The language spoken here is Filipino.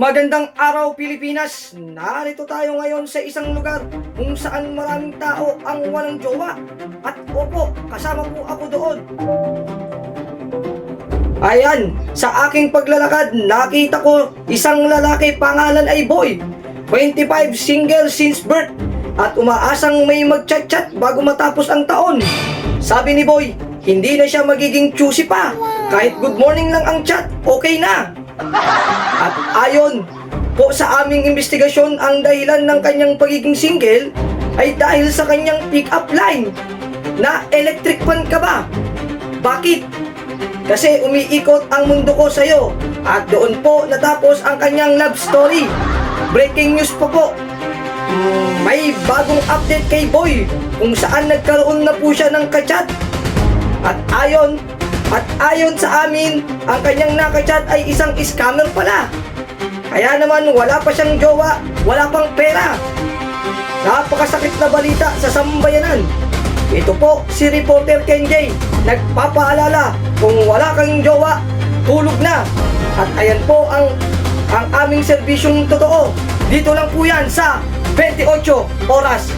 Magandang araw Pilipinas! Narito tayo ngayon sa isang lugar kung saan maraming tao ang walang jowa. At opo, kasama po ako doon. Ayan, sa aking paglalakad, nakita ko isang lalaki pangalan ay Boy. 25, single since birth. At umaasang may mag-chat-chat bago matapos ang taon. Sabi ni Boy, hindi na siya magiging choosy pa. Kahit good morning lang ang chat, okay na. At ayon po sa aming investigasyon, ang dahilan ng kanyang pagiging single ay dahil sa kanyang pick-up line na electric fan ka ba? Bakit? Kasi umiikot ang mundo ko sa'yo. At doon po natapos ang kanyang love story. Breaking news po. May bagong update kay Boy kung saan nagkaroon na po siya ng kachat. At ayon sa amin, ang kanyang nakachat ay isang scammer pala. Kaya naman wala pa siyang jowa, wala pang pera. Napakasakit na balita sa sambayanan. Ito po si Reporter Kenjay, nagpapaalala, kung wala kang jowa, tulog na. At ayan po ang aming serbisyong totoo. Dito lang po yan sa 28 oras.